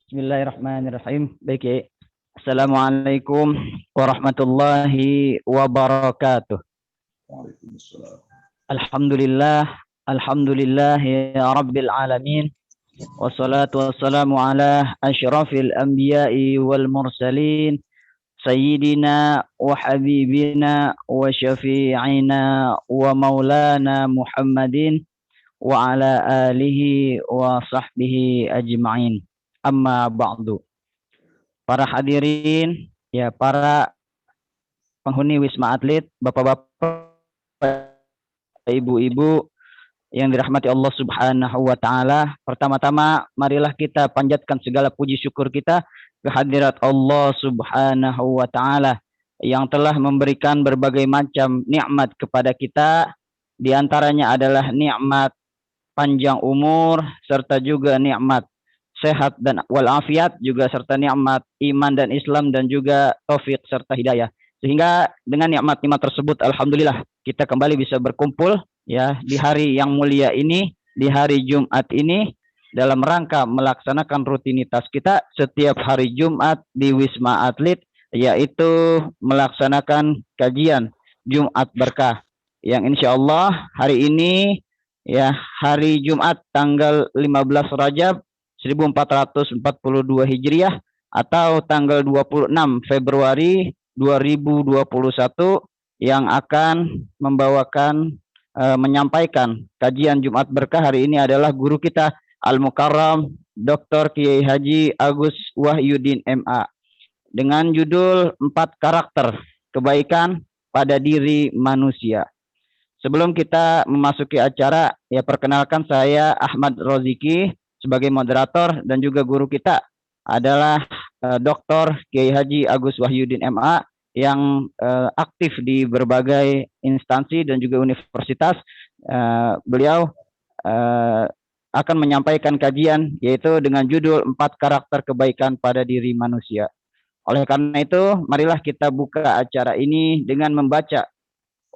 Bismillahirrahmanirrahim. Baik, ya. Assalamualaikum warahmatullahi wabarakatuh. Waalaikumsalam. Alhamdulillah, alhamdulillah ya rabbil alamin. Wassalatu wassalamu ala asyrafil anbiya'i wal mursalin. Sayyidina wa habibina wa syafi'ina wa maulana Muhammadin wa ala alihi wa sahbihi ajma'in. Amma ba'du. Para hadirin, ya para penghuni Wisma Atlet, bapak-bapak, ibu-ibu yang dirahmati Allah Subhanahu wa taala. Pertama-tama marilah kita panjatkan segala puji syukur kita kehadirat Allah Subhanahu wa taala yang telah memberikan berbagai macam nikmat kepada kita. Di antaranya adalah nikmat panjang umur serta juga nikmat sehat dan walafiat, juga serta nikmat iman dan Islam, dan juga taufik serta hidayah. Sehingga dengan nikmat-nikmat tersebut alhamdulillah kita kembali bisa berkumpul ya di hari yang mulia ini, di hari Jumat ini, dalam rangka melaksanakan rutinitas kita setiap hari Jumat di Wisma Atlet, yaitu melaksanakan kajian Jumat Berkah yang insya Allah hari ini ya hari Jumat tanggal 15 Rajab 1442 Hijriah atau tanggal 26 Februari 2021 yang akan membawakan menyampaikan kajian Jumat Berkah hari ini adalah guru kita Al-Mukarram Dr. Kiai Haji Agus Wahyudin MA dengan judul 4 karakter kebaikan pada diri manusia. Sebelum kita memasuki acara, ya perkenalkan saya Ahmad Roziki sebagai moderator, dan juga guru kita adalah Dr. Kiai Haji Agus Wahyudin MA yang aktif di berbagai instansi dan juga universitas. Beliau akan menyampaikan kajian yaitu dengan judul 4 karakter kebaikan pada diri manusia. Oleh karena itu, marilah kita buka acara ini dengan membaca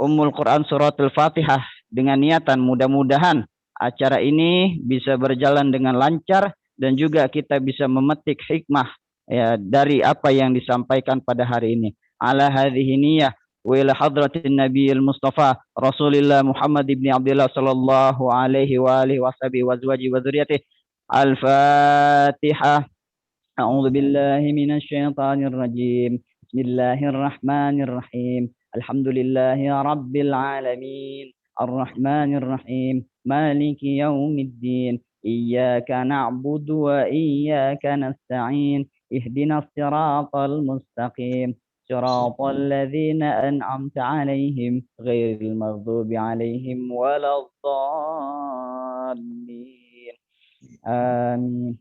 Ummul Quran Suratul Fatihah dengan niatan mudah-mudahan acara ini bisa berjalan dengan lancar dan juga kita bisa memetik hikmah ya dari apa yang disampaikan pada hari ini. Ala hadhihi niyyah wa ila hadratin nabiyil mustafa Rasulillah Muhammad ibn Abdullah sallallahu alaihi wa alihi washabihi wa azwaji wa dzurriyyatihi. Al-Fatihah. A'udzu billahi minasy syaithanir rajim. Bismillahirrahmanirrahim. Alhamdulillahi rabbil alamin. Ar-Rahmanir Rahim. Maliki yaumiddin. Iyyaka na'budu wa iyyaka nasta'in. Ihdinas siratal mustaqim. Siratal ladzina an'amta 'alaihim ghairil maghdubi 'alaihim waladdallin. Amin.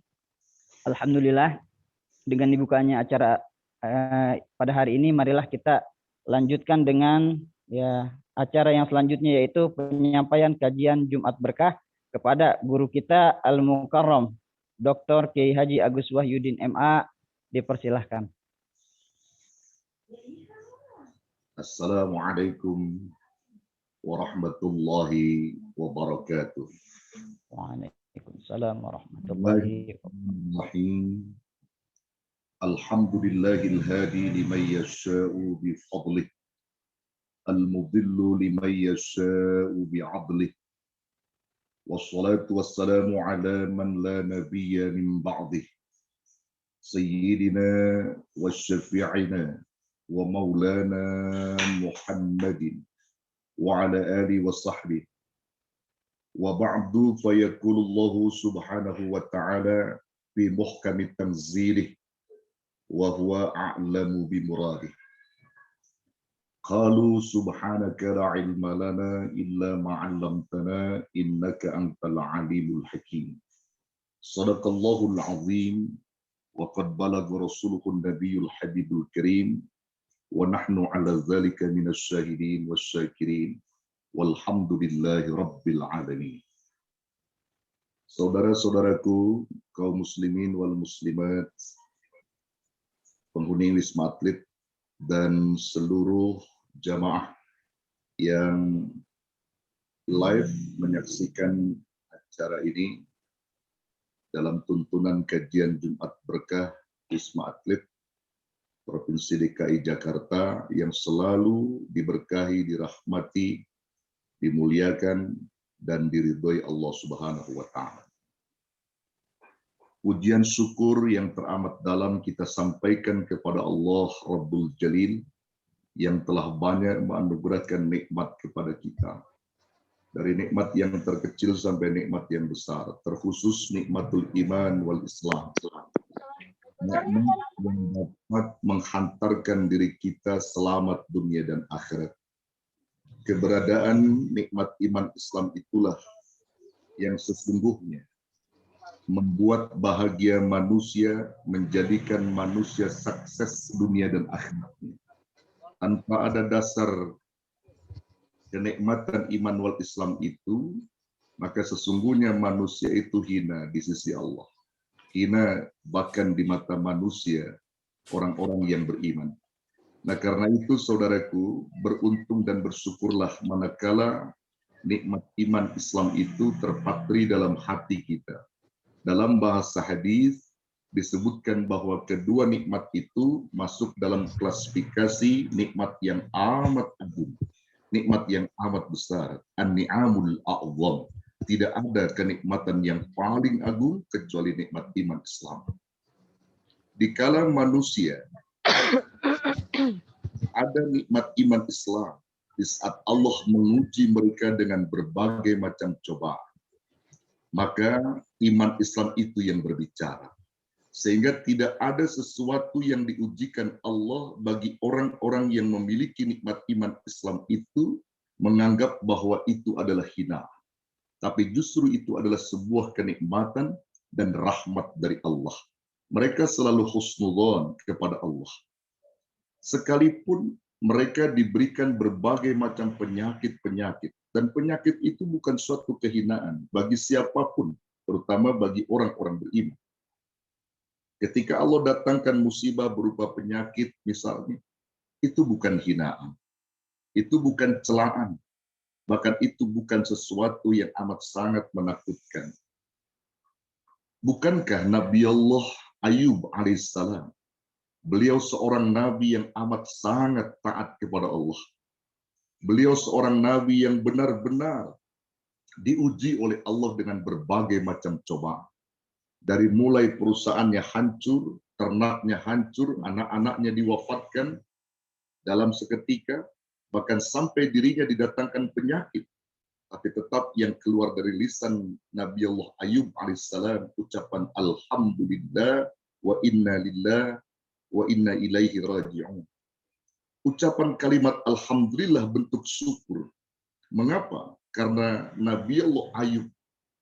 Alhamdulillah, dengan dibukanya acara pada hari ini, marilah kita lanjutkan dengan ya acara yang selanjutnya, yaitu penyampaian kajian Jumat Berkah kepada guru kita Al-Mukarram Dr. Kiai Haji Agus Wahyudin MA. Dipersilahkan. Assalamualaikum warahmatullahi wabarakatuh. Waalaikumsalam warahmatullahi wabarakatuh. Alhamdulillahil hadi liman yasha'u bifadlih, al-mudillu liman yasha'u bi'adlih, wassalatu wassalamu ala man la nabiyya min ba'dih, sayyidina wa syafi'ina wa maulana Muhammadin wa ala alihi wa sahbihi. Wa ba'du fayaqulullahu subhanahu wa ta'ala fi muhkamit tanzilih wa huwa a'lamu bi muradih. Qalu subhanaka la ilma lana illa ma 'allamtana innaka antal alimul hakim. Sadaqallahul azim wa qad balagha rasuluhun nabiyul habibul karim wa nahnu 'ala dzalika minasy syahidin wasyakirin walhamdulillahi rabbil alamin. Saudara-saudaraku kaum muslimin wal muslimat, penghuni Wisma Atlet dan seluruh jamaah yang live menyaksikan acara ini, dalam tuntunan kajian Jumat Berkah Wisma Atlet Provinsi DKI Jakarta yang selalu diberkahi, dirahmati, dimuliakan, dan diridhoi Allah Subhanahu wa Ta'ala. Pujian syukur yang teramat dalam kita sampaikan kepada Allah Rabbul Jalil yang telah banyak menganugerahkan nikmat kepada kita. Dari nikmat yang terkecil sampai nikmat yang besar, terkhusus nikmatul iman wal Islam. Nikmat yang dapat menghantarkan diri kita selamat dunia dan akhirat. Keberadaan nikmat iman Islam itulah yang sesungguhnya membuat bahagia manusia, menjadikan manusia sukses dunia dan akhiratnya. Tanpa ada dasar kenikmatan iman wal Islam itu, maka sesungguhnya manusia itu hina di sisi Allah. Hina bahkan di mata manusia, orang-orang yang beriman. Nah karena itu saudaraku, beruntung dan bersyukurlah manakala nikmat iman Islam itu terpatri dalam hati kita. Dalam bahasa hadis disebutkan bahwa kedua nikmat itu masuk dalam klasifikasi nikmat yang amat agung, nikmat yang amat besar, an-ni'amul a'zam. Tidak ada kenikmatan yang paling agung kecuali nikmat iman Islam. Dikala manusia ada nikmat iman Islam, di saat Allah menguji mereka dengan berbagai macam cobaan, maka iman Islam itu yang berbicara. Sehingga tidak ada sesuatu yang diujikan Allah bagi orang-orang yang memiliki nikmat iman Islam itu menganggap bahwa itu adalah hina. Tapi justru itu adalah sebuah kenikmatan dan rahmat dari Allah. Mereka selalu husnudzon kepada Allah. Sekalipun mereka diberikan berbagai macam penyakit-penyakit. Dan penyakit itu bukan suatu kehinaan bagi siapapun, terutama bagi orang-orang beriman. Ketika Allah datangkan musibah berupa penyakit misalnya, itu bukan hinaan. Itu bukan celaan. Bahkan itu bukan sesuatu yang amat sangat menakutkan. Bukankah Nabi Allah Ayub alaihissalam, beliau seorang nabi yang amat sangat taat kepada Allah. Beliau seorang nabi yang benar-benar diuji oleh Allah dengan berbagai macam cobaan. Dari mulai perusahaannya hancur, ternaknya hancur, anak-anaknya diwafatkan dalam seketika, bahkan sampai dirinya didatangkan penyakit. Tapi tetap yang keluar dari lisan Nabi Allah Ayub alaihissalam ucapan Alhamdulillah wa inna lillah wa inna ilaihi raji'un. Ucapan kalimat Alhamdulillah bentuk syukur. Mengapa? Karena Nabi Allah Ayub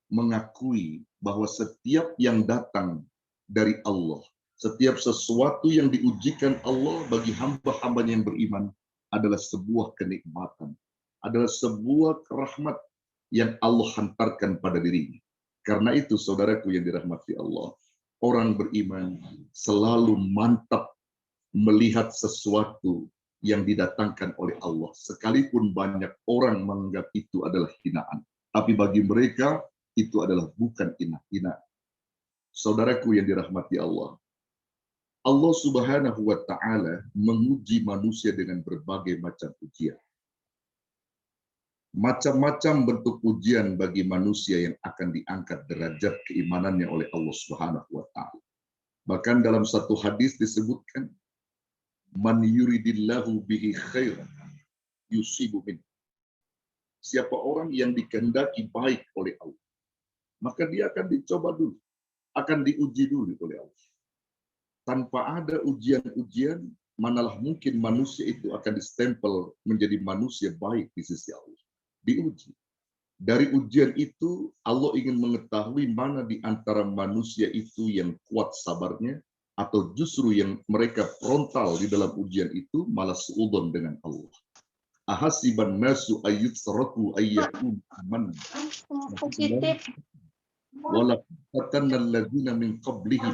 mengakui bahwa setiap yang datang dari Allah, setiap sesuatu yang diujikan Allah bagi hamba-hamba yang beriman adalah sebuah kenikmatan, adalah sebuah rahmat yang Allah hantarkan pada dirinya. Karena itu saudaraku yang dirahmati Allah, orang beriman selalu mantap melihat sesuatu yang didatangkan oleh Allah. Sekalipun banyak orang menganggap itu adalah hinaan, tapi bagi mereka itu adalah bukan hinaan. Saudaraku yang dirahmati Allah, Allah Subhanahu wa Ta'ala menguji manusia dengan berbagai macam ujian. Macam-macam bentuk ujian bagi manusia yang akan diangkat derajat keimanannya oleh Allah Subhanahu wa Ta'ala. Bahkan dalam satu hadis disebutkan, man yuridillahu bihi khairan yusibu min. Siapa orang yang dikehendaki baik oleh Allah, maka dia akan dicoba dulu, akan diuji dulu oleh Allah. Tanpa ada ujian-ujian, manalah mungkin manusia itu akan distempel menjadi manusia baik di sisi Allah. Diuji. Dari ujian itu, Allah ingin mengetahui mana di antara manusia itu yang kuat sabarnya, atau justru yang mereka frontal di dalam ujian itu malah seudon dengan Allah. Ahasiban nasu ayyutsraku ayyakun aman. Wala fatanna alladzina min qablihim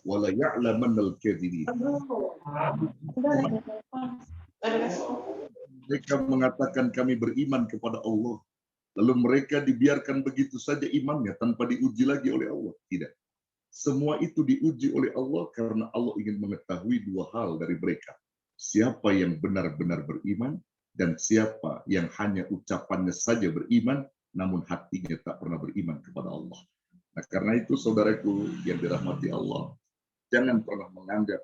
wala ya'lamanna al-kadhibin. Mereka mengatakan kami beriman kepada Allah, Lalu mereka dibiarkan begitu saja imannya tanpa diuji lagi oleh Allah. Tidak. Semua itu diuji oleh Allah karena Allah ingin mengetahui dua hal dari mereka. Siapa yang benar-benar beriman dan siapa yang hanya ucapannya saja beriman namun hatinya tak pernah beriman kepada Allah. Nah, karena itu saudaraku yang dirahmati Allah, jangan pernah menganggap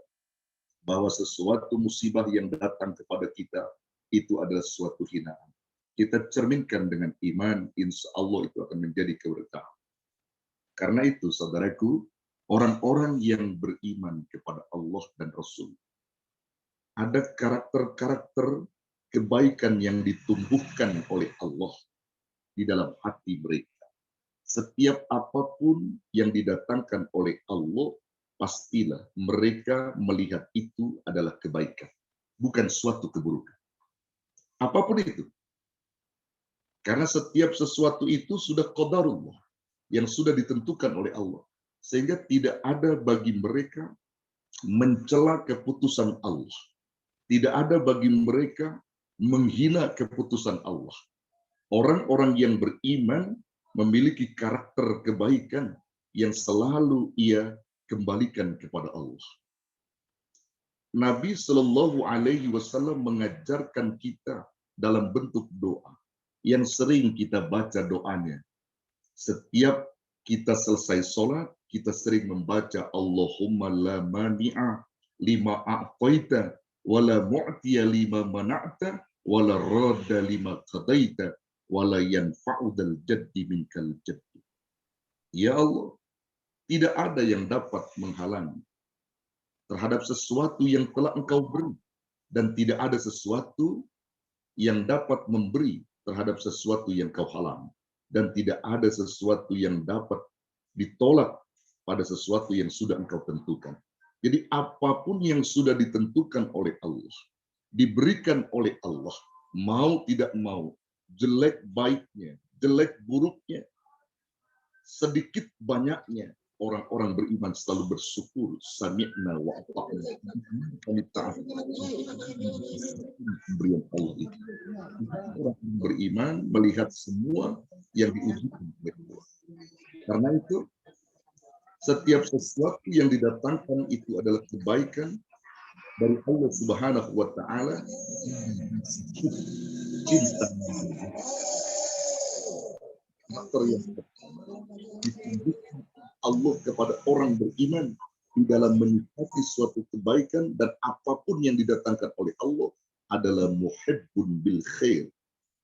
bahwa sesuatu musibah yang datang kepada kita itu adalah suatu hinaan. Kita cerminkan dengan iman, insya Allah itu akan menjadi keberkahan. Karena itu, saudaraku, orang-orang yang beriman kepada Allah dan Rasul, ada karakter-karakter kebaikan yang ditumbuhkan oleh Allah di dalam hati mereka. Setiap apapun yang didatangkan oleh Allah, pastilah mereka melihat itu adalah kebaikan, bukan suatu keburukan. Apapun itu. Karena setiap sesuatu itu sudah qadarullah, yang sudah ditentukan oleh Allah. Sehingga tidak ada bagi mereka mencela keputusan Allah. Tidak ada bagi mereka menghina keputusan Allah. Orang-orang yang beriman memiliki karakter kebaikan yang selalu ia kembalikan kepada Allah. Nabi Shallallahu Alaihi Wasallam mengajarkan kita dalam bentuk doa yang sering kita baca doanya. Setiap kita selesai sholat, kita sering membaca Allahumma la mani'a lima a'taita wa la mu'tiya lima mana'ta wa la radda lima qadaita wa la yanfa'u dal jaddi minkal jaddi. Ya Allah, tidak ada yang dapat menghalangi terhadap sesuatu yang telah Engkau beri, dan tidak ada sesuatu yang dapat memberi terhadap sesuatu yang Kau halang, dan tidak ada sesuatu yang dapat ditolak pada sesuatu yang sudah Engkau tentukan. Jadi apapun yang sudah ditentukan oleh Allah, diberikan oleh Allah, mau tidak mau, jelek baiknya, jelek buruknya, sedikit banyaknya, orang-orang beriman selalu bersyukur. Sami'na wa ata'na. Kami taat pemberian Allah itu. Orang beriman melihat semua yang diujikan oleh Allah. Karena itu, setiap sesuatu yang didatangkan itu adalah kebaikan dari Allah Subhanahu wa Ta'ala. Cinta yang ditunjukkan Allah kepada orang beriman di dalam menikmati suatu kebaikan, dan apapun yang didatangkan oleh Allah adalah muhibbun bil khair.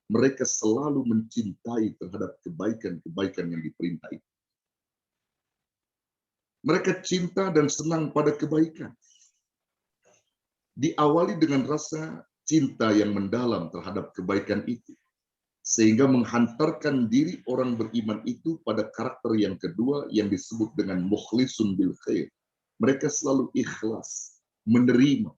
Mereka selalu mencintai terhadap kebaikan-kebaikan yang diperintah itu. Mereka cinta dan senang pada kebaikan. Diawali dengan rasa cinta yang mendalam terhadap kebaikan itu, sehingga menghantarkan diri orang beriman itu pada karakter yang kedua yang disebut dengan mukhlisun bil khair. Mereka selalu ikhlas, menerima,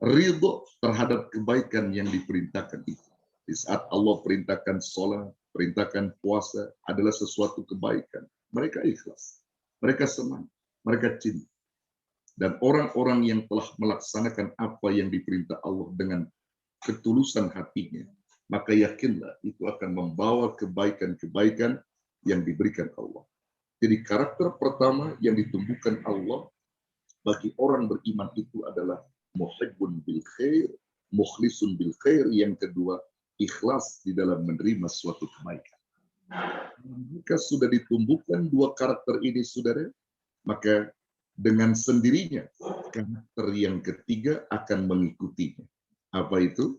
ridho terhadap kebaikan yang diperintahkan itu. Di saat Allah perintahkan sholat, perintahkan puasa adalah sesuatu kebaikan, mereka ikhlas, mereka senang, mereka cinta. Dan orang-orang yang telah melaksanakan apa yang diperintah Allah dengan ketulusan hatinya, maka yakinlah itu akan membawa kebaikan-kebaikan yang diberikan Allah. Jadi karakter pertama yang ditumbuhkan Allah bagi orang beriman itu adalah muhibbun bil khair, mukhlisun bil khair. Yang kedua, ikhlas di dalam menerima suatu kebaikan. Jika sudah ditumbuhkan dua karakter ini, saudara, maka dengan sendirinya karakter yang ketiga akan mengikutinya. Apa itu?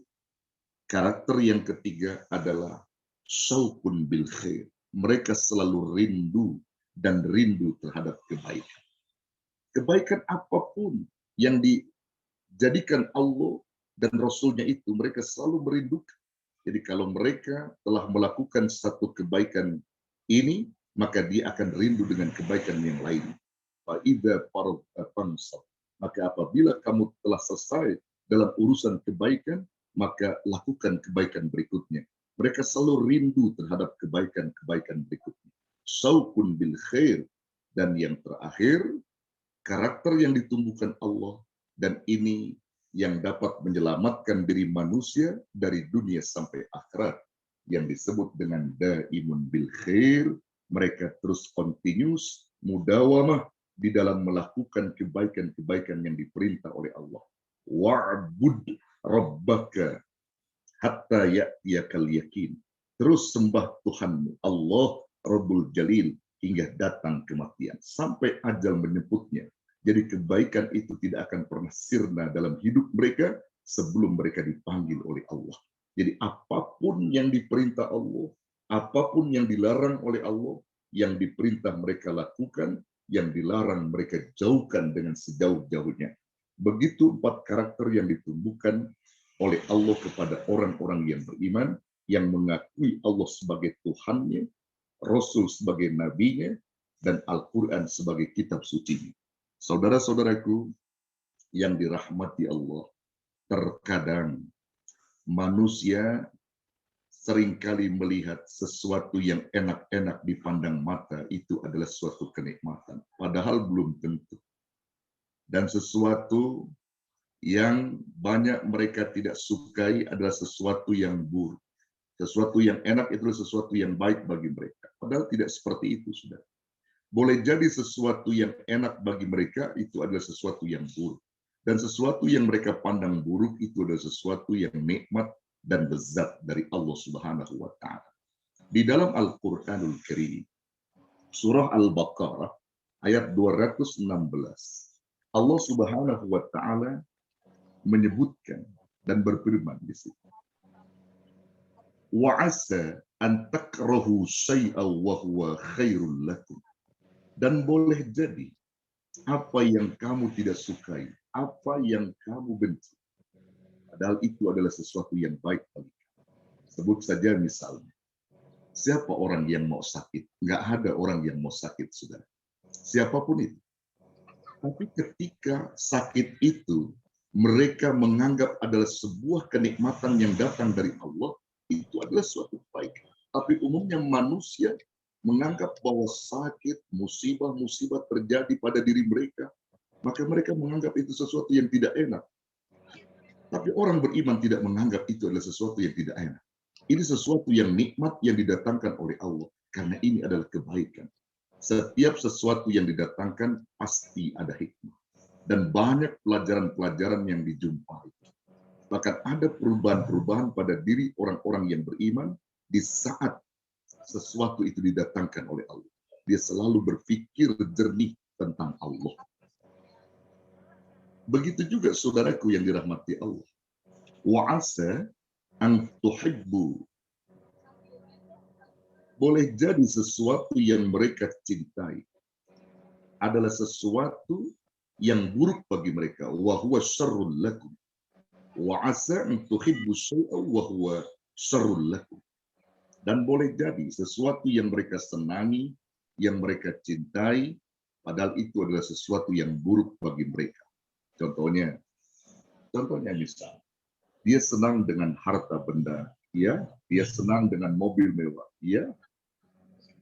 Karakter yang ketiga adalah syauqun bil khair. Mereka selalu rindu dan rindu terhadap kebaikan. Kebaikan apapun yang dijadikan Allah dan Rasulnya itu, mereka selalu merindukan. Jadi kalau mereka telah melakukan satu kebaikan ini, maka dia akan rindu dengan kebaikan yang lain. Fa'idha fansab. Maka apabila kamu telah selesai dalam urusan kebaikan, maka lakukan kebaikan berikutnya. Mereka selalu rindu terhadap kebaikan-kebaikan berikutnya. Syauqun bil khair. Dan yang terakhir, karakter yang ditumbuhkan Allah, dan ini yang dapat menyelamatkan diri manusia dari dunia sampai akhirat, yang disebut dengan daimun bil khair, mereka terus continuous, mudawamah di dalam melakukan kebaikan-kebaikan yang diperintah oleh Allah. Wa'bud rabbaka hatta ya'tiyakal yakin. Terus sembah Tuhanmu, Allah Rabbul Jalil, hingga datang kematian. Sampai ajal menyebutnya. Jadi kebaikan itu tidak akan pernah sirna dalam hidup mereka sebelum mereka dipanggil oleh Allah. Jadi apapun yang diperintah Allah, apapun yang dilarang oleh Allah, yang diperintah mereka lakukan, yang dilarang mereka jauhkan dengan sejauh-jauhnya. Begitu 4 karakter yang ditumbuhkan oleh Allah kepada orang-orang yang beriman, yang mengakui Allah sebagai Tuhannya, Rasul sebagai nabinya, dan Al-Quran sebagai kitab suci. Saudara-saudaraku yang dirahmati Allah, terkadang manusia seringkali melihat sesuatu yang enak-enak dipandang mata itu adalah suatu kenikmatan, padahal belum tentu. Dan sesuatu yang banyak mereka tidak sukai adalah sesuatu yang buruk. Sesuatu yang enak itu adalah sesuatu yang baik bagi mereka. Padahal tidak seperti itu, sudah. Boleh jadi sesuatu yang enak bagi mereka itu adalah sesuatu yang buruk. Dan sesuatu yang mereka pandang buruk itu adalah sesuatu yang nikmat dan lezat dari Allah Subhanahu wa Ta'ala. Di dalam Al-Quranul Karim, surah Al-Baqarah ayat 216, Allah Subhanahu wa Ta'ala menyebutkan dan berfirman di situ. Wa asa an takrahu syai'aw wa huwa khairul lakum. Dan boleh jadi apa yang kamu tidak sukai, apa yang kamu benci, padahal itu adalah sesuatu yang baik bagi kamu. Sebut saja misalnya, siapa orang yang mau sakit? Nggak ada orang yang mau sakit, saudara. Siapapun itu. Tapi ketika sakit itu mereka menganggap adalah sebuah kenikmatan yang datang dari Allah, itu adalah suatu baik. Tapi umumnya manusia menganggap bahwa sakit, musibah-musibah terjadi pada diri mereka, maka mereka menganggap itu sesuatu yang tidak enak. Tapi orang beriman tidak menganggap itu adalah sesuatu yang tidak enak. Ini sesuatu yang nikmat yang didatangkan oleh Allah, karena ini adalah kebaikan. Setiap sesuatu yang didatangkan pasti ada hikmah. Dan banyak pelajaran-pelajaran yang dijumpai. Bahkan ada perubahan-perubahan pada diri orang-orang yang beriman di saat sesuatu itu didatangkan oleh Allah. Dia selalu berpikir jernih tentang Allah. Begitu juga saudaraku yang dirahmati Allah. Wa asa an tuhibbu. Boleh jadi sesuatu yang mereka cintai adalah sesuatu yang buruk bagi mereka. Wa huwa syarrul lakum. Wa asa an tuhibbu syai'an wa huwa syarrul lakum. Dan boleh jadi sesuatu yang mereka senangi, yang mereka cintai, padahal itu adalah sesuatu yang buruk bagi mereka. Contohnya misal, dia senang dengan harta benda, ya, dia senang dengan mobil mewah, ya.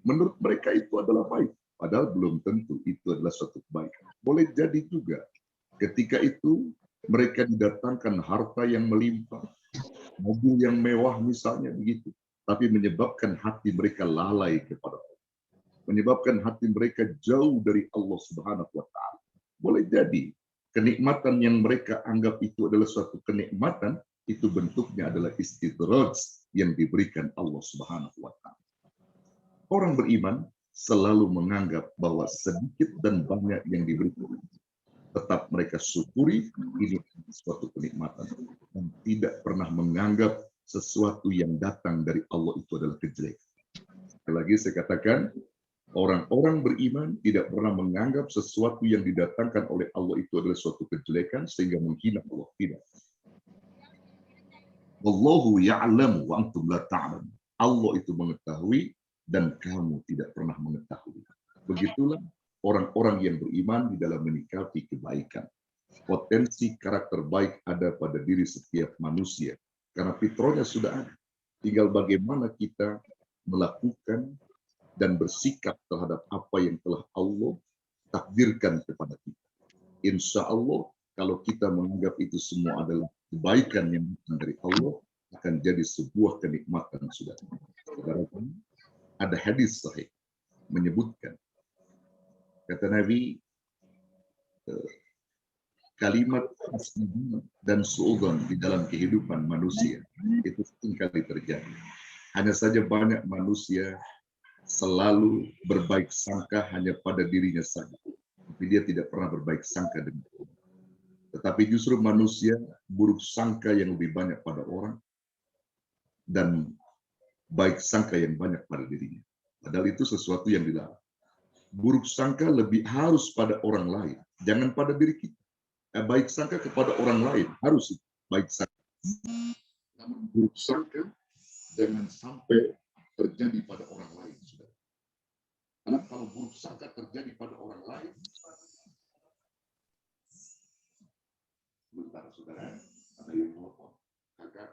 Menurut mereka itu adalah baik, padahal belum tentu itu adalah suatu kebaikan. Boleh jadi juga ketika itu mereka didatangkan harta yang melimpah, mobil yang mewah misalnya begitu, tapi menyebabkan hati mereka lalai kepada Allah. Menyebabkan hati mereka jauh dari Allah Subhanahu wa Ta'ala. Boleh jadi kenikmatan yang mereka anggap itu adalah suatu kenikmatan, itu bentuknya adalah istidraj yang diberikan Allah Subhanahu wa Ta'ala. Orang beriman selalu menganggap bahwa sedikit dan banyak yang diberikan, tetap mereka syukuri ini suatu kenikmatan, dan tidak pernah menganggap sesuatu yang datang dari Allah itu adalah kejelekan. Sekali lagi saya katakan, orang-orang beriman tidak pernah menganggap sesuatu yang didatangkan oleh Allah itu adalah suatu kejelekan sehingga menghina Allah. Tidak. Wallahu ya'lamu wa antum la ta'lamun. Allah itu mengetahui dan kamu tidak pernah mengetahui. Begitulah orang-orang yang beriman di dalam menyikapi kebaikan. Potensi karakter baik ada pada diri setiap manusia. Karena fitrahnya sudah ada. Tinggal bagaimana kita melakukan dan bersikap terhadap apa yang telah Allah takdirkan kepada kita. Insya Allah, kalau kita menganggap itu semua adalah kebaikan yang datang dari Allah, akan jadi sebuah kenikmatan, saudara. Ada hadis sahih menyebutkan, kata Nabi, kalimat husnudon dan suudzon di dalam kehidupan manusia itu seringkali terjadi. Hanya saja banyak manusia selalu berbaik sangka hanya pada dirinya saja, tapi dia tidak pernah berbaik sangka dengan orang. Tetapi justru manusia buruk sangka yang lebih banyak pada orang dan baik sangka yang banyak pada dirinya. Padahal itu sesuatu yang dilarang. Buruk sangka lebih harus pada orang lain, jangan pada diri kita. Baik sangka kepada orang lain harus baik sangka. Namun buruk sangka jangan sampai terjadi pada orang lain, saudara. Karena kalau buruk sangka terjadi pada orang lain, sebentar saudara, ada yang telepon, kakak,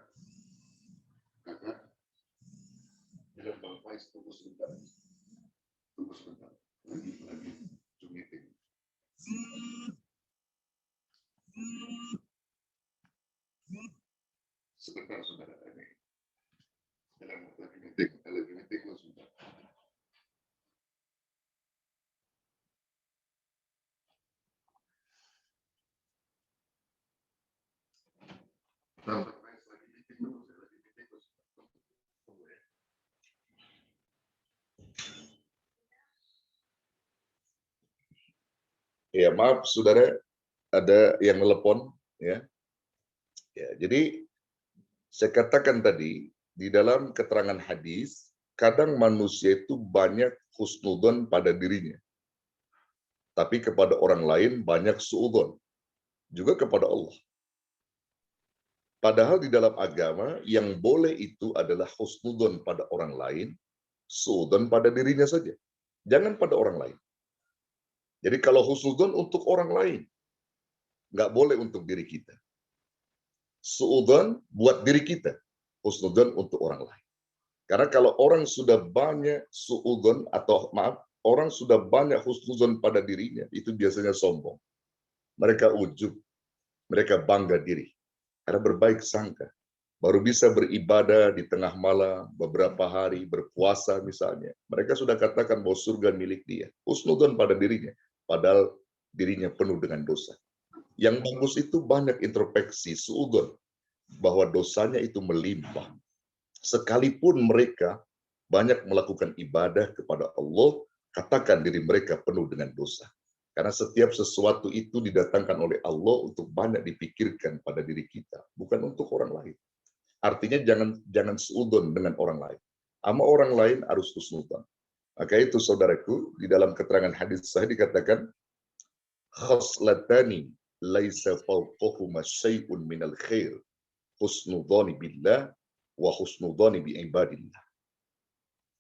jangan Bang Faiz, tunggu sebentar, lagi Zoom meeting. Sebentar saudara, ini lagi meeting lo sebentar. Ya, maaf saudara, ada yang telepon ya. Ya, jadi saya katakan tadi di dalam keterangan hadis, kadang manusia itu banyak husnudon pada dirinya. Tapi kepada orang lain banyak suudon. Juga kepada Allah. Padahal di dalam agama yang boleh itu adalah husnudon pada orang lain, suudon pada dirinya saja. Jangan pada orang lain. Jadi kalau husnudon untuk orang lain, nggak boleh untuk diri kita. Suudon buat diri kita, husnudon untuk orang lain. Karena kalau orang sudah banyak suudon atau orang sudah banyak husnudon pada dirinya, itu biasanya sombong. Mereka ujub, mereka bangga diri. Karena berbaik sangka, baru bisa beribadah di tengah malam, beberapa hari, berpuasa misalnya. Mereka sudah katakan bahwa surga milik dia. Husnudon pada dirinya, padahal dirinya penuh dengan dosa. Yang bagus itu banyak introspeksi, suudon, bahwa dosanya itu melimpah. Sekalipun mereka banyak melakukan ibadah kepada Allah, katakan diri mereka penuh dengan dosa. Karena setiap sesuatu itu didatangkan oleh Allah untuk banyak dipikirkan pada diri kita, bukan untuk orang lain. Artinya jangan seudon dengan orang lain. Sama orang lain harus husnudzon. Maka itu saudaraku, di dalam keterangan hadis sahih dikatakan, khoslatani laisa fawqahuma syai'un minal khair, husnudzoni billah wa husnudzoni bi ibadillah.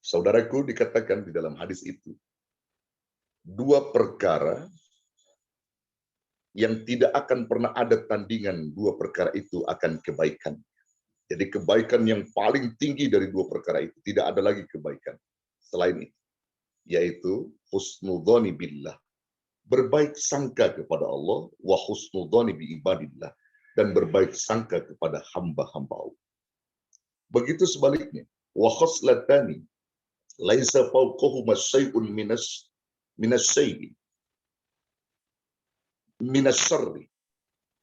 Saudaraku, dikatakan di dalam hadis itu, dua perkara yang tidak akan pernah ada tandingan, dua perkara itu akan kebaikan. Jadi kebaikan yang paling tinggi dari dua perkara itu, tidak ada lagi kebaikan selain itu, yaitu husnudzoni billah, berbaik sangka kepada Allah, wa husnudzoni bi ibadillah, dan berbaik sangka kepada hamba-hamba Allah. Begitu sebaliknya, wa khoslatani laisa fawqahuma syai'un minas syai'in minas syarri.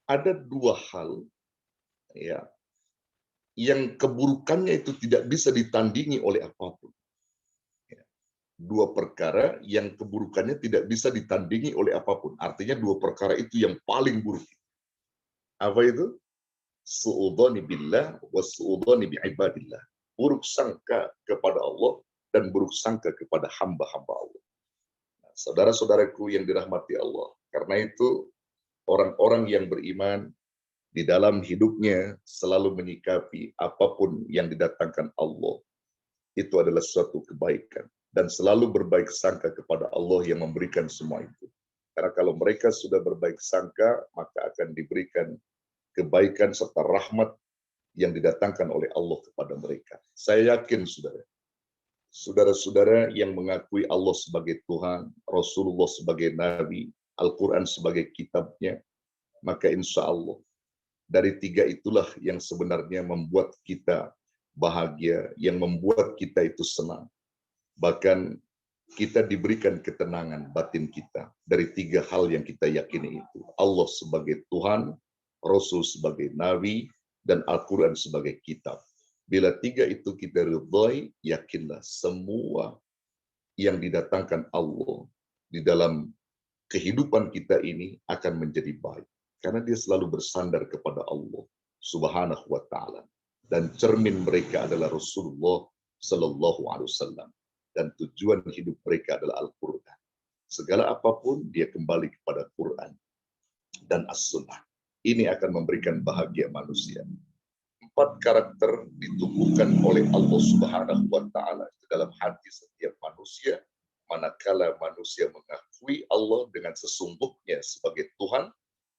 Ada dua hal ya yang keburukannya itu tidak bisa ditandingi oleh apapun. Ya. Dua perkara yang keburukannya tidak bisa ditandingi oleh apapun. Artinya dua perkara itu yang paling buruk. Apa itu? Su'udhani billah wa su'udhani bi'ibadillah. Buruk sangka kepada Allah dan buruk sangka kepada hamba-hamba Allah. Nah, saudara-saudaraku yang dirahmati Allah, karena itu orang-orang yang beriman di dalam hidupnya selalu menyikapi apapun yang didatangkan Allah itu adalah suatu kebaikan, dan selalu berbaik sangka kepada Allah yang memberikan semua itu. Karena kalau mereka sudah berbaik sangka, maka akan diberikan kebaikan serta rahmat yang didatangkan oleh Allah kepada mereka. Saya yakin saudara-saudara yang mengakui Allah sebagai Tuhan, Rasulullah sebagai Nabi, Al-Quran sebagai kitabnya, maka insya Allah Dari tiga itulah yang sebenarnya membuat kita bahagia, yang membuat kita itu senang. Bahkan kita diberikan ketenangan batin kita dari tiga hal yang kita yakini itu. Allah sebagai Tuhan, Rasul sebagai Nabi, dan Al-Quran sebagai kitab. Bila tiga itu kita ridhai, yakinlah semua yang didatangkan Allah di dalam kehidupan kita ini akan menjadi baik. Karena dia selalu bersandar kepada Allah Subhanahu wa Ta'ala. Dan cermin mereka adalah Rasulullah Sallallahu Alaihi Wasallam. Dan tujuan hidup mereka adalah Al-Quran. Segala apapun dia kembali kepada Quran dan As-Sunnah. Ini akan memberikan bahagia manusia. 4 karakter ditumbuhkan oleh Allah Subhanahu wa Ta'ala dalam hati setiap manusia, manakala manusia mengakui Allah dengan sesungguhnya sebagai Tuhan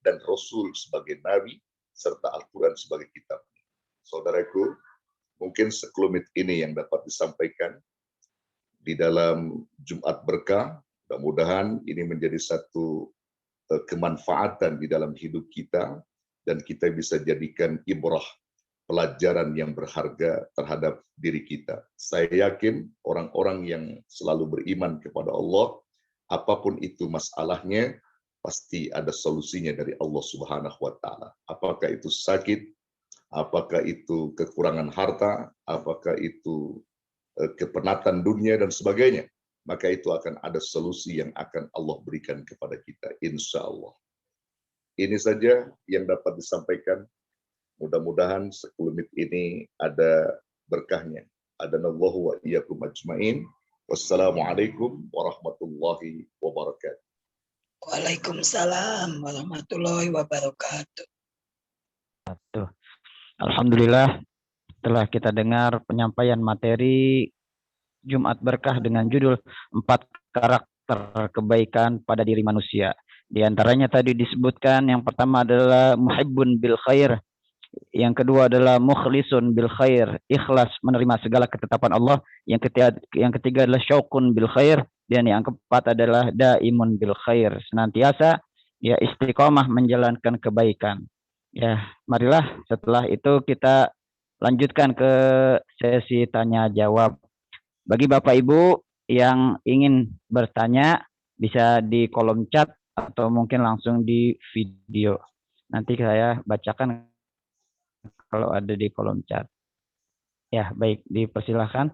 dan Rasul sebagai Nabi serta Al-Quran sebagai kitab. Saudaraku, mungkin sekelumit ini yang dapat disampaikan di dalam Jumat Berkah. Mudah-mudahan ini menjadi satu kemanfaatan di dalam hidup kita dan kita bisa jadikan ibrah, pelajaran yang berharga terhadap diri kita. Saya yakin orang-orang yang selalu beriman kepada Allah, apapun itu masalahnya, pasti ada solusinya dari Allah Subhanahu wa Ta'ala. Apakah itu sakit, apakah itu kekurangan harta, apakah itu kepenatan dunia dan sebagainya, maka itu akan ada solusi yang akan Allah berikan kepada kita, insya Allah. Ini saja yang dapat disampaikan. Mudah-mudahan sekelumit ini ada berkahnya. Adanallahu wa iyyakum ajmain. Wassalamualaikum warahmatullahi wabarakatuh. Waalaikumsalam warahmatullahi wabarakatuh. Alhamdulillah, setelah kita dengar penyampaian materi Jumat Berkah dengan judul 4 karakter kebaikan pada diri manusia. Di antaranya tadi disebutkan yang pertama adalah muhibbun bil khair, yang kedua adalah mukhlisun bil khair, ikhlas menerima segala ketetapan Allah, yang ketiga adalah syauqun bil khair, dan yang keempat adalah daimun bil khair, senantiasa ya istiqomah menjalankan kebaikan. Ya, marilah setelah itu kita lanjutkan ke sesi tanya jawab. Bagi Bapak Ibu yang ingin bertanya bisa di kolom chat atau mungkin langsung di video. Nanti saya bacakan kalau ada di kolom chat. Ya, baik, dipersilahkan.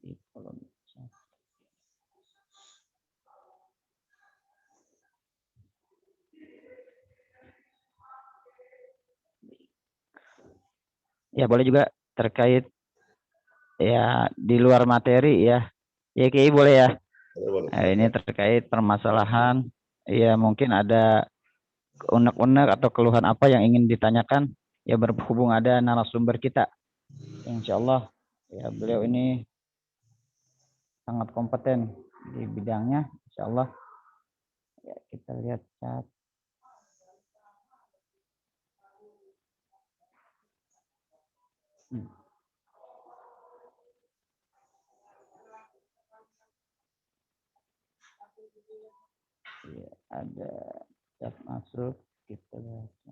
Di kolom chat. Ya, boleh juga terkait ya di luar materi ya. Ya, Ki, boleh ya. Nah, ini terkait permasalahan ya, mungkin ada unek-unek atau keluhan apa yang ingin ditanyakan, ya berhubung ada narasumber kita. Insya Allah ya beliau ini sangat kompeten di bidangnya, insya Allah. Ya, kita lihat chat. Ya, ada chat masuk, kita baca.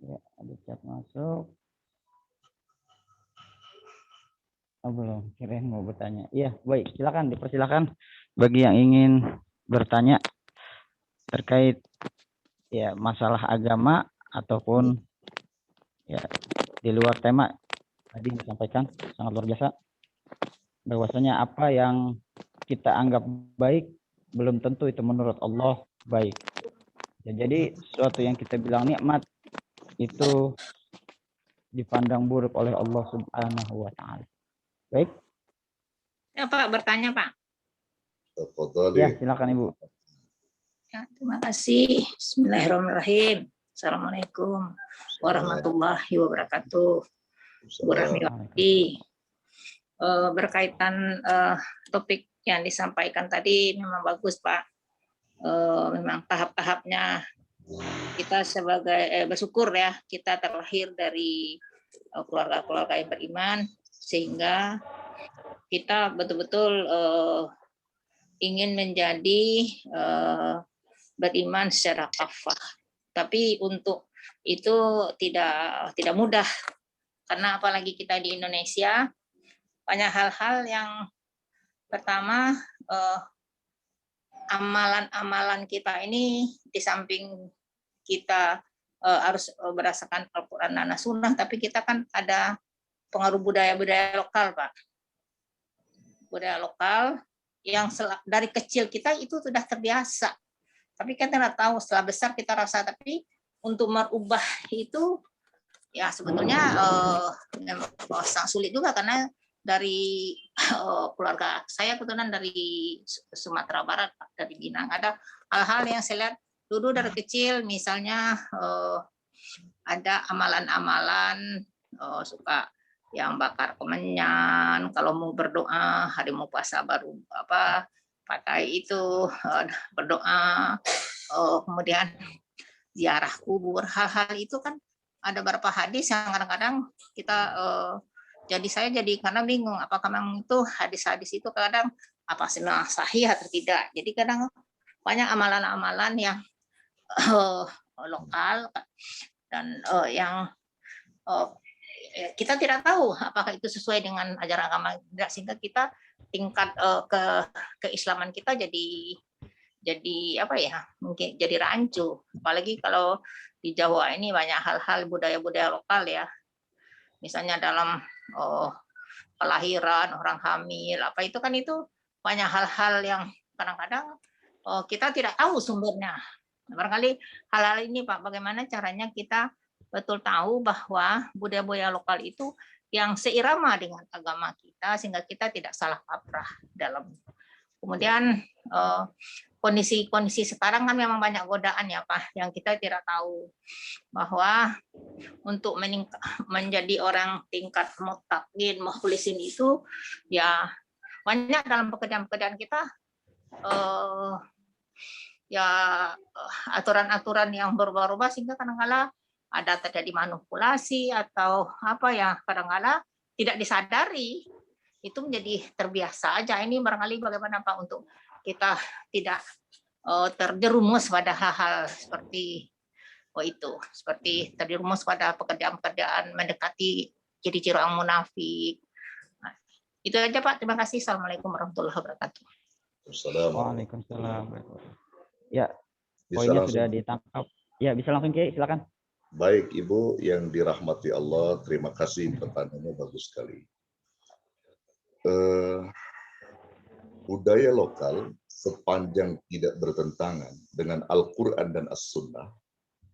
Ya, ada chat masuk. Oh, belum, kirain mau bertanya. Iya, baik, silakan, dipersilakan bagi yang ingin bertanya terkait ya masalah agama ataupun ya di luar tema tadi disampaikan sangat luar biasa, bahwasanya apa yang kita anggap baik belum tentu itu menurut Allah baik. Ya, jadi sesuatu yang kita bilang nikmat itu dipandang buruk oleh Allah Subhanahu wa Ta'ala. Baik. Ya, Pak, bertanya, Pak. Ya, silakan Ibu. Ya, terima kasih. Bismillahirrahmanirrahim. Assalamualaikum warahmatullahi wabarakatuh. Berkaitan topik yang disampaikan tadi memang bagus, Pak. Memang tahap-tahapnya kita sebagai bersyukur ya, kita terlahir dari keluarga-keluarga yang beriman, sehingga kita betul-betul ingin menjadi beriman secara kafah. Tapi untuk itu tidak mudah, karena apalagi kita di Indonesia banyak hal-hal yang pertama, amalan-amalan kita ini di samping kita harus berdasarkan Al-Quran dan Sunnah, tapi kita kan ada pengaruh budaya-budaya lokal, Pak. Budaya lokal yang dari kecil kita itu sudah terbiasa. Tapi kita tidak tahu setelah besar kita rasa, tapi untuk merubah itu ya sebetulnya sangat sulit juga, karena dari keluarga saya kebetulan dari Sumatera Barat, dari Minang, ada hal-hal yang saya lihat dulu dari kecil, misalnya ada amalan-amalan suka yang bakar kemenyan, kalau mau berdoa hari mau puasa baru pakai itu berdoa, kemudian ziarah kubur, hal-hal itu kan ada beberapa hadis yang kadang-kadang kita saya jadi karena bingung apakah memang itu hadis-hadis itu kadang apa sahih atau tidak. Jadi kadang banyak amalan-amalan yang lokal dan yang kita tidak tahu apakah itu sesuai dengan ajaran agama, sehingga kita tingkat keislaman kita jadi apa ya, mungkin jadi rancu. Apalagi kalau di Jawa ini banyak hal-hal budaya-budaya lokal ya, misalnya dalam kelahiran, orang hamil, apa itu kan itu banyak hal-hal yang kadang-kadang kita tidak tahu sumbernya. Barangkali hal-hal ini Pak, bagaimana caranya kita betul tahu bahwa budaya-budaya lokal itu yang seirama dengan agama kita, sehingga kita tidak salah kaprah dalam. Kemudian kondisi sekarang kan memang banyak godaan ya Pak, yang kita tidak tahu bahwa untuk menjadi orang tingkat muttaqin, mukhlisin itu ya banyak dalam pekerjaan-pekerjaan kita ya aturan-aturan yang berubah-ubah, sehingga kadang-kadang ada terjadi manipulasi atau apa ya, kadang-kadang tidak disadari itu menjadi terbiasa aja. Ini barangkali bagaimana Pak untuk kita tidak terjerumus pada hal-hal seperti itu, seperti terjerumus pada pekerjaan-pekerjaan mendekati ciri-ciri orang munafik. Nah, itu aja Pak. Terima kasih. Assalamualaikum warahmatullahi wabarakatuh. Waalaikumsalam. Ya, poinnya sudah ditangkap. Ya, bisa langsung Kiai, silakan. Baik Ibu yang dirahmati Allah, terima kasih, pertanyaannya bagus sekali. Budaya lokal sepanjang tidak bertentangan dengan Al-Quran dan As-Sunnah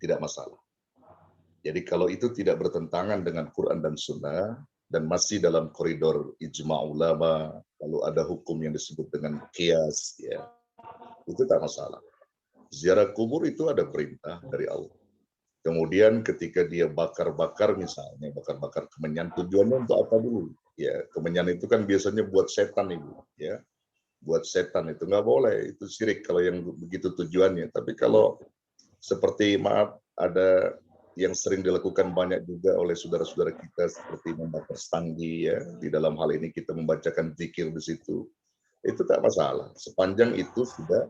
tidak masalah. Jadi kalau itu tidak bertentangan dengan Quran dan Sunnah dan masih dalam koridor ijma' ulama, lalu ada hukum yang disebut dengan qiyas, ya, itu tak masalah. Ziarah kubur itu ada perintah dari Allah. Kemudian ketika dia bakar-bakar misalnya, bakar-bakar kemenyan, tujuannya untuk apa dulu? Ya, kemenyan itu kan biasanya buat setan Ibu, ya. Buat setan itu nggak boleh, itu syirik kalau yang begitu tujuannya. Tapi kalau seperti maaf ada yang sering dilakukan banyak juga oleh saudara-saudara kita seperti membakar stanggi ya, di dalam hal ini kita membacakan zikir di situ, itu tak masalah sepanjang itu sudah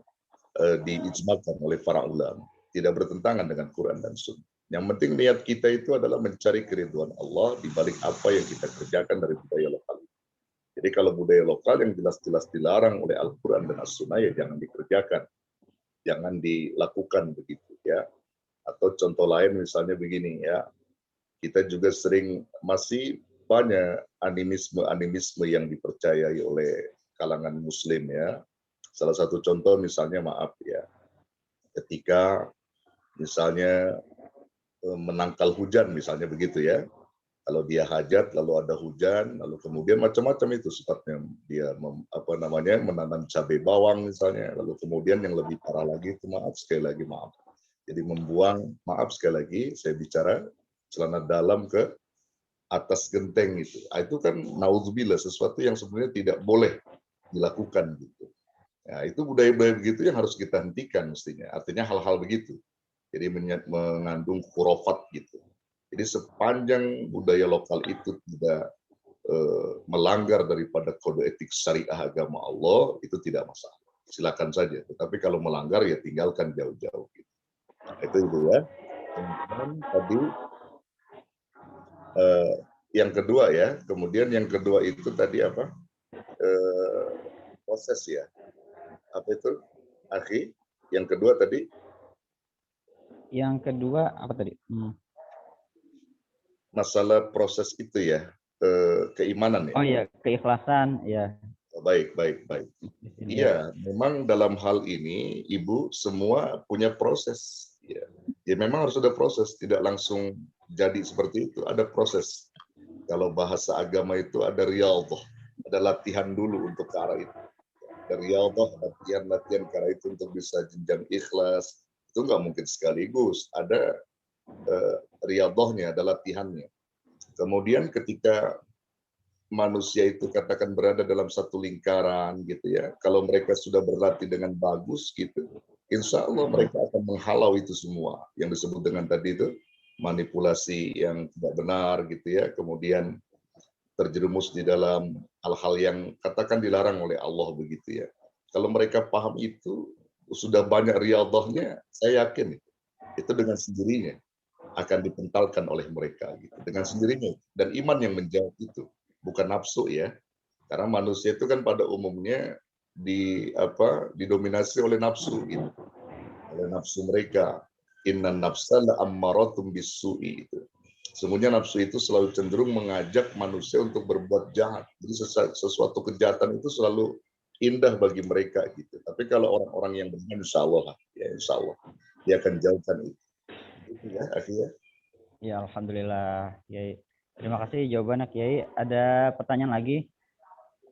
diijmakan oleh para ulama, tidak bertentangan dengan Quran dan Sunnah. Yang penting niat kita itu adalah mencari keridhaan Allah di balik apa yang kita kerjakan dari budaya lokal. Jadi kalau budaya lokal yang jelas-jelas dilarang oleh Al-Quran dan As-Sunnah ya jangan dikerjakan, jangan dilakukan begitu ya. Atau contoh lain misalnya begini ya, kita juga sering masih banyak animisme yang dipercayai oleh kalangan Muslim ya. Salah satu contoh misalnya maaf ya, ketika misalnya menangkal hujan misalnya begitu ya, kalau dia hajat lalu ada hujan lalu kemudian macam-macam itu sifatnya, dia menanam cabai bawang misalnya, lalu kemudian yang lebih parah lagi itu maaf sekali lagi maaf, jadi membuang, maaf sekali lagi saya bicara celana dalam ke atas genteng itu kan naudzubillah sesuatu yang sebenarnya tidak boleh dilakukan gitu. Nah, itu budaya-budaya begitu yang harus kita hentikan mestinya. Artinya hal-hal begitu. Jadi mengandung khurafat gitu. Jadi sepanjang budaya lokal itu tidak melanggar daripada kode etik syariah agama Allah, itu tidak masalah. Silakan saja. Tetapi kalau melanggar ya tinggalkan jauh-jauh. Gitu. Nah, itu ya. Kemudian tadi yang kedua ya. Kemudian yang kedua itu tadi apa? Proses ya. Apa itu? Akhi? Yang kedua tadi? Yang kedua apa tadi? Masalah proses itu ya. Keimanan ya. Oh iya, keikhlasan ya. Baik. Iya, memang dalam hal ini Ibu semua punya proses. Ya memang harus ada proses, tidak langsung jadi seperti itu, ada proses. Kalau bahasa agama itu ada riyadhah, ada latihan dulu untuk ke arah itu. Ada riyadhah, latihan ke arah itu untuk bisa jenjang ikhlas. Itu nggak mungkin sekaligus, ada riyadhahnya, ada latihannya. Kemudian ketika manusia itu katakan berada dalam satu lingkaran gitu ya, kalau mereka sudah berlatih dengan bagus gitu, insya Allah mereka akan menghalau itu semua yang disebut dengan tadi itu manipulasi yang tidak benar gitu ya, kemudian terjerumus di dalam hal-hal yang katakan dilarang oleh Allah begitu ya. Kalau mereka paham itu, sudah banyak riyadhahnya, saya yakin itu dengan sendirinya akan dipentalkan oleh mereka gitu, dengan sendirinya, dan iman yang menjawab itu. Bukan nafsu ya, karena manusia itu kan pada umumnya didominasi oleh nafsu gitu, oleh nafsu mereka. Inna nafsa la'ammaratum bisu'i itu. Semuanya nafsu itu selalu cenderung mengajak manusia untuk berbuat jahat. Jadi sesuatu kejahatan itu selalu indah bagi mereka gitu. Tapi kalau orang-orang yang beriman, insya Allah dia akan jauhkan itu. Itu ya akhirnya. Ya alhamdulillah Kiai. Terima kasih jawabannya Kiai. Ada pertanyaan lagi?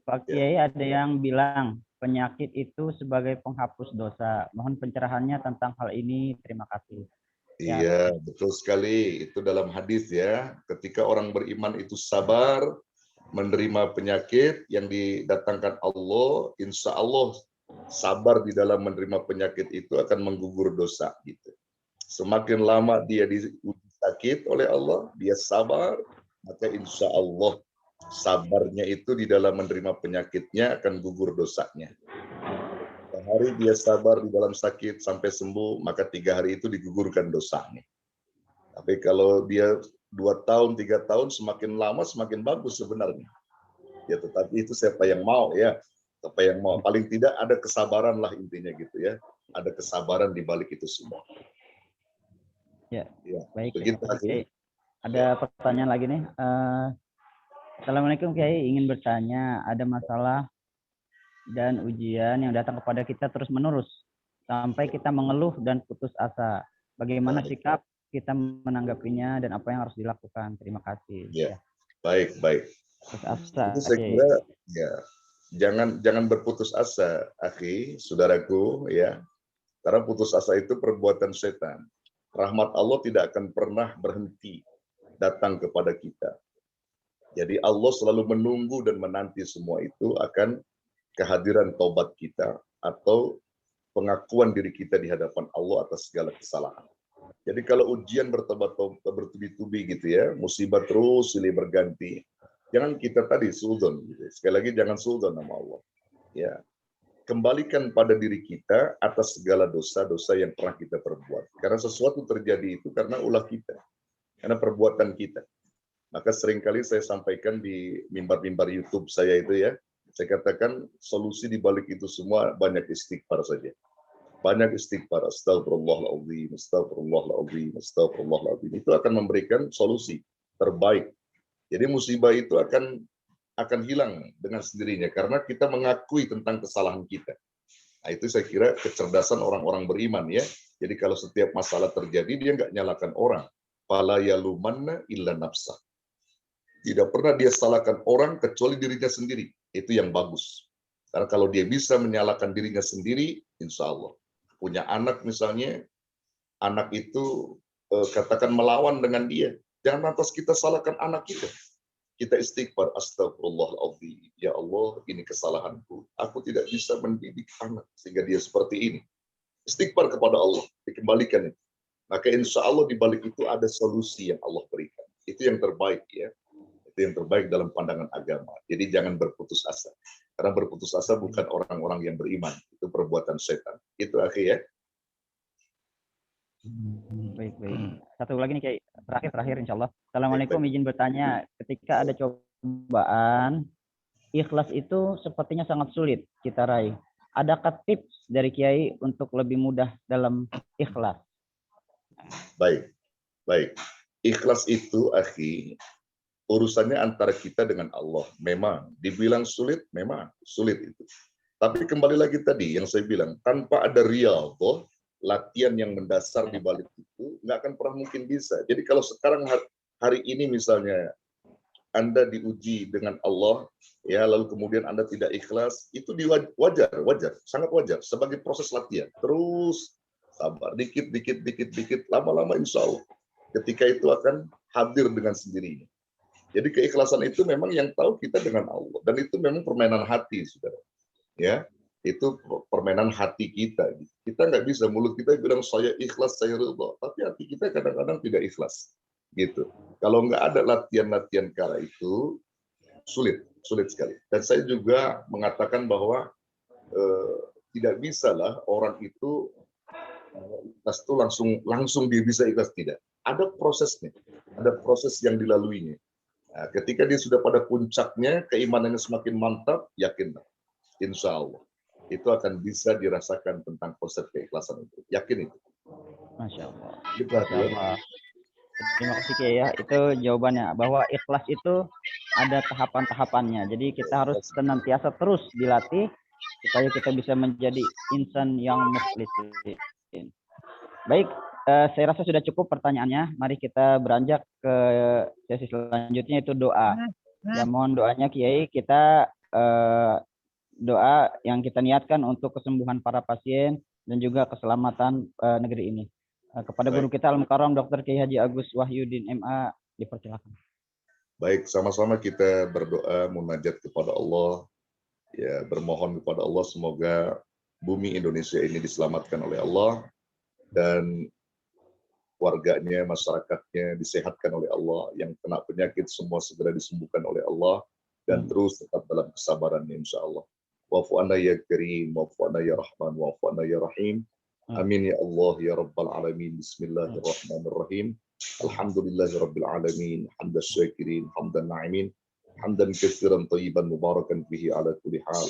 Pak Kiai, ada yang bilang penyakit itu sebagai penghapus dosa. Mohon pencerahannya tentang hal ini. Terima kasih. Iya, betul sekali. Itu dalam hadis ya. Ketika orang beriman itu sabar menerima penyakit yang didatangkan Allah, insya Allah sabar di dalam menerima penyakit itu akan menggugur dosa gitu. Semakin lama dia diuji sakit oleh Allah, dia sabar, maka insya Allah sabarnya itu di dalam menerima penyakitnya akan gugur dosanya. Hari dia sabar di dalam sakit sampai sembuh, maka 3 hari itu digugurkan dosanya. Tapi kalau dia 2 tahun, 3 tahun, semakin lama semakin bagus sebenarnya. Ya, tetapi itu siapa yang mau ya, siapa yang mau. Paling tidak ada kesabaran lah intinya gitu ya. Ada kesabaran di balik itu semua. Ya, baik. Begitu, Kiai. Ada pertanyaan lagi nih. Assalamualaikum Kiai, ingin bertanya, ada masalah dan ujian yang datang kepada kita terus-menerus sampai kita mengeluh dan putus asa. Bagaimana sikap kita menanggapinya dan apa yang harus dilakukan? Terima kasih. Ya. Baik. Putus asa. Itu saya kira ya, jangan berputus asa, akhi, saudaraku ya. Karena putus asa itu perbuatan setan. Rahmat Allah tidak akan pernah berhenti datang kepada kita. Jadi Allah selalu menunggu dan menanti semua itu akan kehadiran taubat kita atau pengakuan diri kita di hadapan Allah atas segala kesalahan. Jadi kalau ujian bertubi-tubi gitu ya, musibah terus silih berganti, jangan kita tadi suudzon gitu. Sekali lagi jangan suudzon sama Allah. Ya. Kembalikan pada diri kita atas segala dosa-dosa yang pernah kita perbuat. Karena sesuatu terjadi itu karena ulah kita, karena perbuatan kita. Maka seringkali saya sampaikan di mimbar-mimbar YouTube saya itu ya, saya katakan solusi di balik itu semua banyak istighfar saja. Banyak istighfar, astagfirullahaladzim, astagfirullahaladzim, astagfirullahaladzim. Itu akan memberikan solusi terbaik. Jadi musibah itu akan hilang dengan sendirinya karena kita mengakui tentang kesalahan kita. Nah, itu saya kira kecerdasan orang-orang beriman ya. Jadi kalau setiap masalah terjadi dia nggak nyalakan orang. Fala yalumanna illa nafsah. Tidak pernah dia salahkan orang kecuali dirinya sendiri. Itu yang bagus. Karena kalau dia bisa menyalahkan dirinya sendiri, insya Allah. Punya anak misalnya, anak itu katakan melawan dengan dia. Jangan lantas kita salahkan anak kita. Kita istighfar, astagfirullahaladzim. Ya Allah, ini kesalahanku. Aku tidak bisa mendidik anak sehingga dia seperti ini. Istighfar kepada Allah, dikembalikan itu. Maka insya Allah di balik itu ada solusi yang Allah berikan. Itu yang terbaik ya. Itu yang terbaik dalam pandangan agama. Jadi jangan berputus asa. Karena berputus asa bukan orang-orang yang beriman. Itu perbuatan setan. Itu akhir ya. Baik. Satu lagi nih Kiai, terakhir insya Allah. Assalamualaikum, izin bertanya, ketika ada cobaan, ikhlas itu sepertinya sangat sulit kita raih. Adakah tips dari Kiai untuk lebih mudah dalam ikhlas? Baik. Ikhlas itu akhi, urusannya antara kita dengan Allah. Memang dibilang sulit, memang sulit itu. Tapi kembali lagi tadi yang saya bilang, tanpa ada riyadhah, latihan yang mendasar di balik itu, nggak akan pernah mungkin bisa. Jadi kalau sekarang hari ini misalnya Anda diuji dengan Allah, ya lalu kemudian Anda tidak ikhlas, itu wajar, sangat wajar sebagai proses latihan. Terus sabar, dikit, lama-lama insya Allah ketika itu akan hadir dengan sendirinya. Jadi keikhlasan itu memang yang tahu kita dengan Allah, dan itu memang permainan hati, saudara. Ya, itu permainan hati kita. Kita nggak bisa mulut kita bilang saya ikhlas, saya ridha, tapi hati kita kadang-kadang tidak ikhlas. Gitu. Kalau nggak ada latihan-latihan kala itu sulit sekali. Dan saya juga mengatakan bahwa tidak bisalah orang itu ikhlas itu langsung dia bisa ikhlas, tidak. Ada prosesnya, ada proses yang dilaluinya. Nah, ketika dia sudah pada puncaknya, keimanannya semakin mantap, yakinlah, insya Allah itu akan bisa dirasakan tentang konsep keikhlasan itu. Yakin itu. Masya Allah. Masya Allah. Terima kasih Kiai ya, itu jawabannya, bahwa ikhlas itu ada tahapan-tahapannya. Jadi kita harus senantiasa terus dilatih supaya kita bisa menjadi insan yang mukhlisin. Baik, saya rasa sudah cukup pertanyaannya. Mari kita beranjak ke sesi selanjutnya, itu doa. Ya, mohon doanya Kiai, kita doa yang kita niatkan untuk kesembuhan para pasien dan juga keselamatan negeri ini. Kepada guru kita Al-Mukarram Dr. Kiai Haji Agus Wahyudin MA, dipersilakan. Baik, sama-sama kita berdoa munajat kepada Allah, ya bermohon kepada Allah semoga bumi Indonesia ini diselamatkan oleh Allah dan warganya, masyarakatnya disehatkan oleh Allah, yang kena penyakit semua segera disembuhkan oleh Allah, dan terus tetap dalam kesabarannya insya Allah. Wa'fu anna ya karim, wa'fu anna ya rahman, wa'fu anna ya rahim. Amin ya Allah ya Rabbal alamin. Bismillahirrahmanirrahim. Alhamdulillahi Rabbil alamin. Hamdan syakirin, hamdan na'imin, hamdan katsiran tayyiban mubarakan fihi ala kulli hal.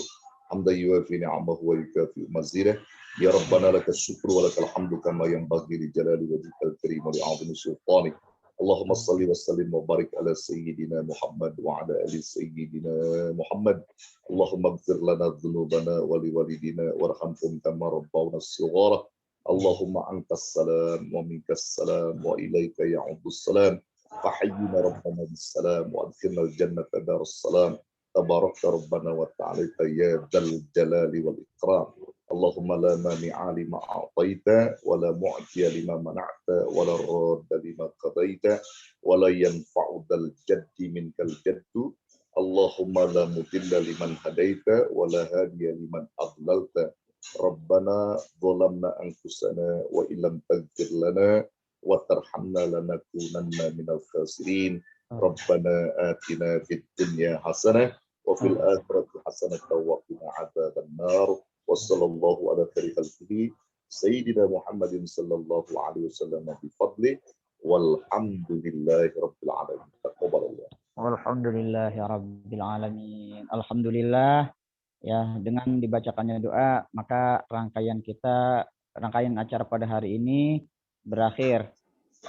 Hamdan yuwafi ni'amahu wa yukafi mazidah. Ya Rabbana lakas syukru wa lakal hamdu kama yanbaghi li jalali wajhikal karim wa li 'azimi sultanik. Allahumma salli wa sallim wa barik ala sayyidina Muhammad wa ala ali sayyidina Muhammad. Allahumma ighfir lana dhunubana wa li walidina warhamhum kama rabbawna shighara. Allahumma antas salam wa minkas salam wa ilaika ya'udus salam. Fahayyina rabbana bis salam wa adkhilna al-jannata darus salam. Tabarakta rabbana wa ta'ala ya dzal jalali wal ikram. Allahumma la mani'a lima a'taita wa la mu'tiya lima mana'ta wa la radda lima qadaita wa la yanfa'u dzal jaddi minkal jaddu. Allahumma la mudilla liman hadaita wa la hadiya liman adlalta. Rabbana zalamna anfusana wa illam taghfir lana wa tarhamna lanakunanna minal khasirin. Rabbana atina fid dunya hasanah wa fil akhirati hasanah wa qina adzaban nar. Wassallallahu ala khairi khalqihi sayyidina Muhammadin sallallahu alaihi wasallam bi fadli walhamdulillahi rabbil alamin. Taqabbalallah. Walhamdulillahi rabbil alamin. Alhamdulillah, ya, dengan dibacakannya doa maka rangkaian acara pada hari ini berakhir.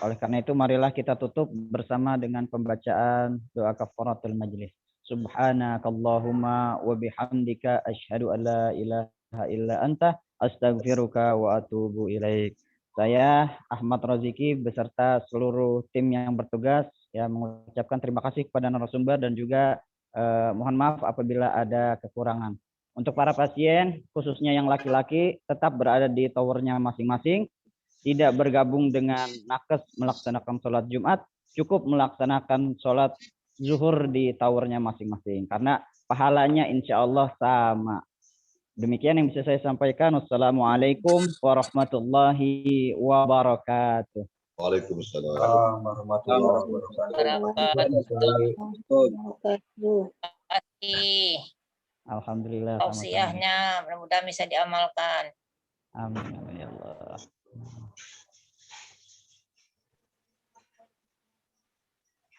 Oleh karena itu marilah kita tutup bersama dengan pembacaan doa kafaratul majlis. Subhanakallahumma wa bihamdika asyhadu an la ilaha illa anta astaghfiruka wa atubu ilaik. Saya Ahmad Roziki beserta seluruh tim yang bertugas ya mengucapkan terima kasih kepada narasumber dan juga mohon maaf apabila ada kekurangan. Untuk para pasien khususnya yang laki-laki tetap berada di towernya masing-masing, tidak bergabung dengan nakes melaksanakan sholat Jumat, cukup melaksanakan sholat zuhur di towernya masing-masing karena pahalanya insya Allah sama. Demikian yang bisa saya sampaikan. Wassalamualaikum warahmatullahi wabarakatuh. Waalaikumsalam. Wabarakatuh. Alhamdulillah. Sama-sama. Tausiahnya mudah-mudahan bisa diamalkan. Amin ya Allah.